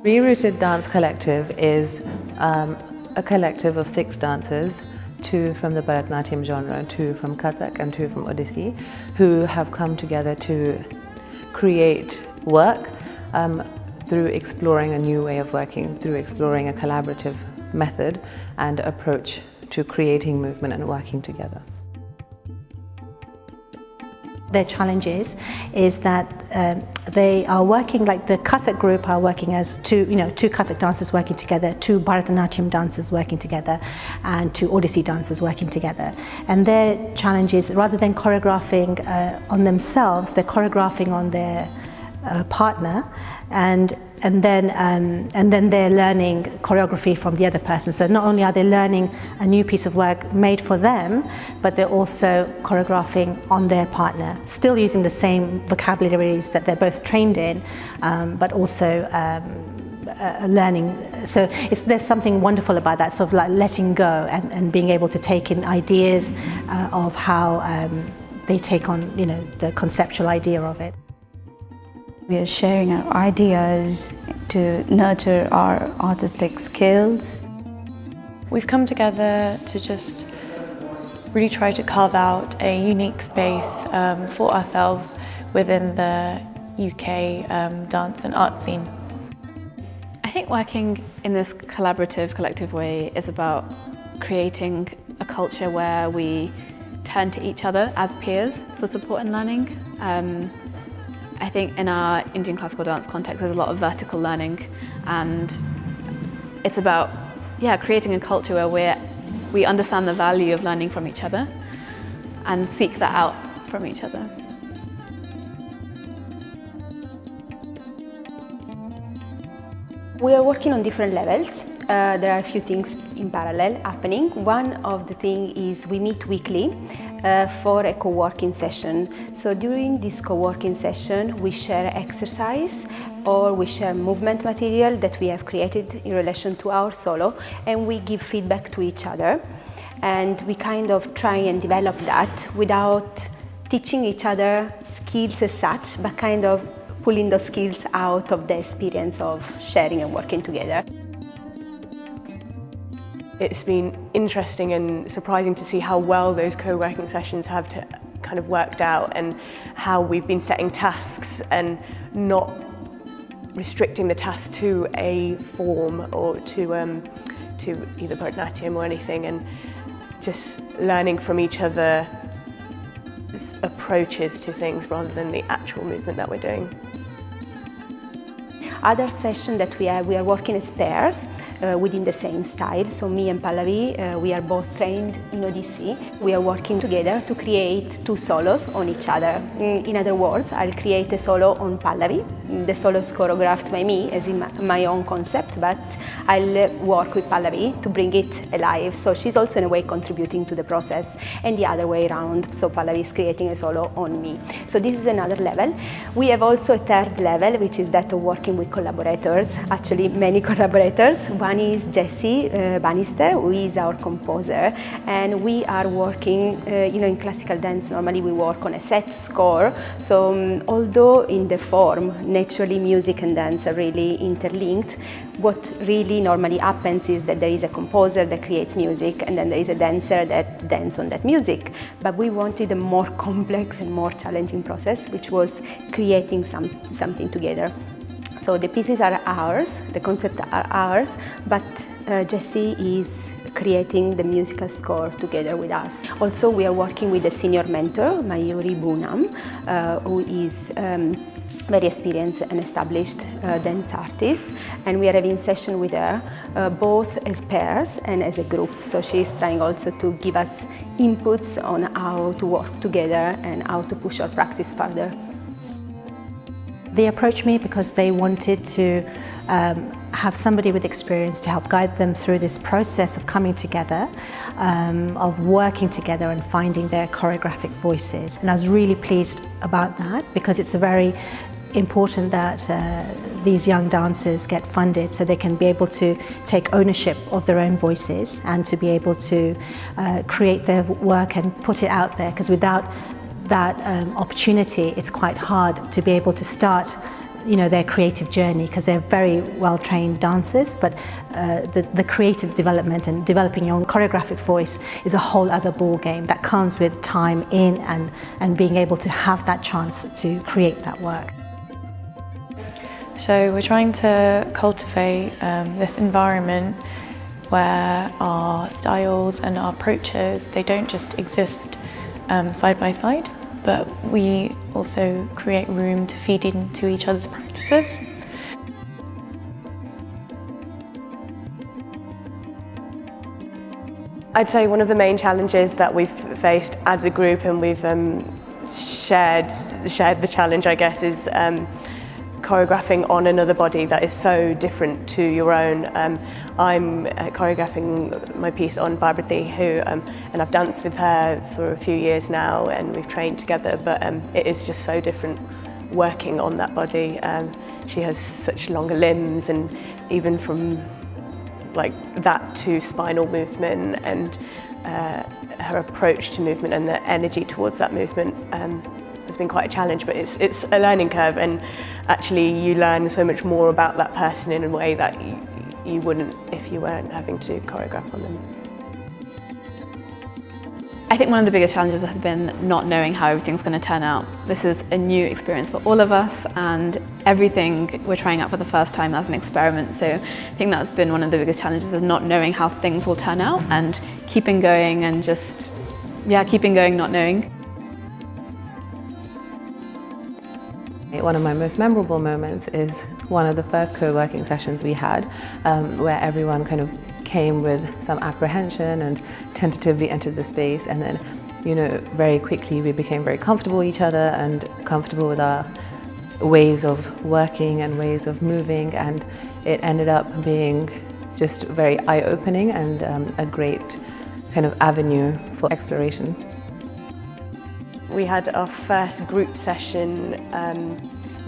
ReRooted Dance Collective is a collective of 6 dancers, 2 from the Bharatanatyam genre, 2 from Kathak and 2 from Odissi, who have come together to create work through exploring a new way of working, through exploring a collaborative method and approach to creating movement and working together. Their challenges is that they are working, like the Kathak group are working as two Kathak dancers working together, 2 Bharatanatyam dancers working together, and 2 Odissi dancers working together. And their challenge is, rather than choreographing on themselves, they're choreographing on their partner, and then they're learning choreography from the other person. So not only are they learning a new piece of work made for them, but they're also choreographing on their partner, still using the same vocabularies that they're both trained in, but also learning. So there's something wonderful about that, sort of like letting go and being able to take in ideas of how they take on, the conceptual idea of it. We are sharing our ideas to nurture our artistic skills. We've come together to just really try to carve out a unique space for ourselves within the UK dance and art scene. I think working in this collaborative, collective way is about creating a culture where we turn to each other as peers for support and learning. I think in our Indian classical dance context there's a lot of vertical learning, and it's about creating a culture where we understand the value of learning from each other and seek that out from each other. We are working on different levels. There are a few things in parallel happening. One of the things is we meet weekly for a co-working session. So during this co-working session we share exercise or we share movement material that we have created in relation to our solo, and we give feedback to each other, and we kind of try and develop that without teaching each other skills as such, but kind of pulling those skills out of the experience of sharing and working together. It's been interesting and surprising to see how well those co-working sessions have kind of worked out, and how we've been setting tasks and not restricting the task to a form or to either Bharatanatyam or anything, and just learning from each other's approaches to things rather than the actual movement that we're doing. Other session that we are working as pairs within the same style. So me and Pallavi, we are both trained in Odissi. We are working together to create 2 solos on each other. In other words, I'll create a solo on Pallavi. The solo is choreographed by me as in my own concept, but I'll work with Pallavi to bring it alive. So she's also in a way contributing to the process, and the other way around. So Pallavi is creating a solo on me. So this is another level. We have also a third level, which is that of working with collaborators, actually many collaborators. One is Jessie Bannister, who is our composer, and we are working, in classical dance normally we work on a set score, so although in the form naturally music and dance are really interlinked, what really normally happens is that there is a composer that creates music and then there is a dancer that dances on that music. But we wanted a more complex and more challenging process, which was creating something together. So the pieces are ours, the concepts are ours, but Jessie is creating the musical score together with us. Also, we are working with a senior mentor, Mayuri Bunam, who is very experienced and established dance artist, and we are having session with her both as pairs and as a group. So she is trying also to give us inputs on how to work together and how to push our practice further. They approached me because they wanted to have somebody with experience to help guide them through this process of coming together, of working together and finding their choreographic voices. And I was really pleased about that, because it's very important that these young dancers get funded so they can be able to take ownership of their own voices and to be able to create their work and put it out there, because without that opportunity, it's quite hard to be able to start their creative journey, because they're very well-trained dancers, but the creative development and developing your own choreographic voice is a whole other ball game that comes with time in and being able to have that chance to create that work. So we're trying to cultivate this environment where our styles and our approaches, they don't just exist side by side, but we also create room to feed into each other's practices. I'd say one of the main challenges that we've faced as a group, and we've shared the challenge, I guess, is choreographing on another body that is so different to your own. I'm choreographing my piece on Barbati, and I've danced with her for a few years now, and we've trained together, but it is just so different working on that body. She has such longer limbs, and even from like that to spinal movement, and her approach to movement and the energy towards that movement has been quite a challenge, but it's a learning curve, and actually you learn so much more about that person in a way that you wouldn't if you weren't having to choreograph on them. I think one of the biggest challenges has been not knowing how everything's going to turn out. This is a new experience for all of us, and everything we're trying out for the first time as an experiment. So I think that's been one of the biggest challenges, is not knowing how things will turn out and keeping going and just, keeping going, not knowing. One of my most memorable moments is one of the first co-working sessions we had, where everyone kind of came with some apprehension and tentatively entered the space, and then, very quickly we became very comfortable with each other and comfortable with our ways of working and ways of moving, and it ended up being just very eye-opening and a great kind of avenue for exploration. We had our first group session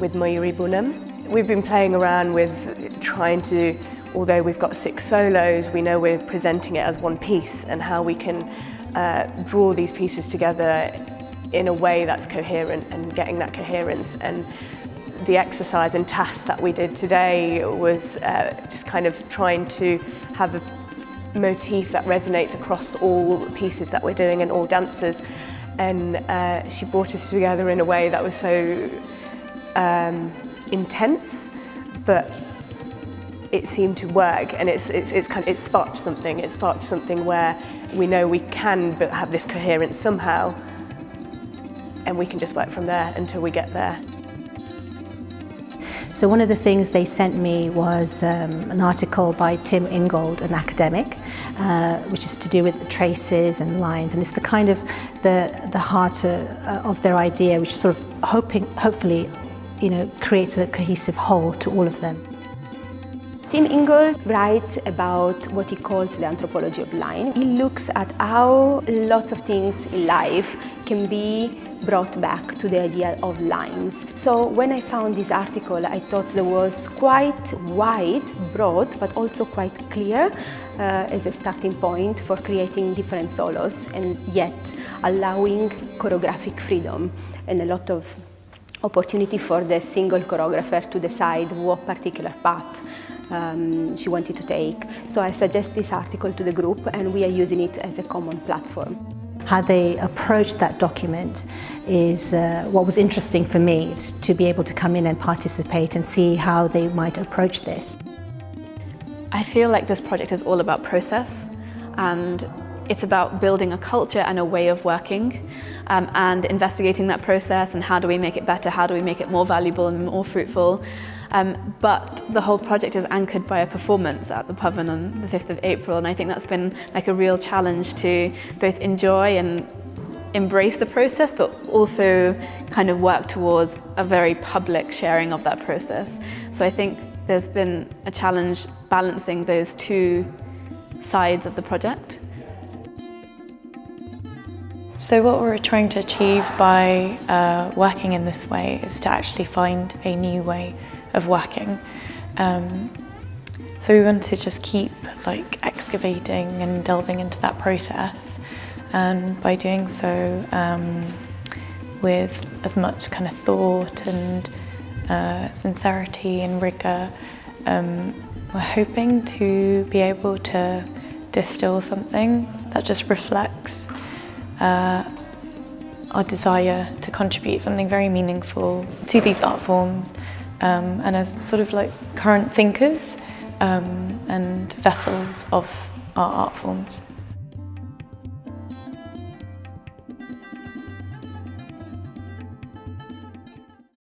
with Mayuri Bunam. We've been playing around with trying to, although we've got 6 solos, we know we're presenting it as one piece, and how we can draw these pieces together in a way that's coherent and getting that coherence. And the exercise and task that we did today was just kind of trying to have a motif that resonates across all pieces that we're doing and all dancers. And she brought us together in a way that was so intense, but it seemed to work, and it sparked something. It sparked something where we know we can but have this coherence somehow, and we can just work from there until we get there. So one of the things they sent me was an article by Tim Ingold, an academic, which is to do with traces and lines, and it's the kind of the heart of their idea, which sort of hopefully creates a cohesive whole to all of them. Tim Ingold writes about what he calls the anthropology of line. He looks at how lots of things in life can be brought back to the idea of lines. So when I found this article, I thought there was quite wide, broad, but also quite clear as a starting point for creating different solos, and yet allowing choreographic freedom and a lot of opportunity for the single choreographer to decide what particular path she wanted to take. So I suggest this article to the group, and we are using it as a common platform. How they approached that document is what was interesting for me, to be able to come in and participate and see how they might approach this. I feel like this project is all about process, and it's about building a culture and a way of working, and investigating that process, and how do we make it better, how do we make it more valuable and more fruitful. But the whole project is anchored by a performance at the Pavan on the 5th of April, and I think that's been like a real challenge to both enjoy and embrace the process, but also kind of work towards a very public sharing of that process. So I think there's been a challenge balancing those two sides of the project. So what we're trying to achieve by working in this way is to actually find a new way of working. So we want to just keep excavating and delving into that process, and by doing so with as much kind of thought and sincerity and rigour. We're hoping to be able to distill something that just reflects our desire to contribute something very meaningful to these art forms, and as sort of like current thinkers and vessels of our art forms.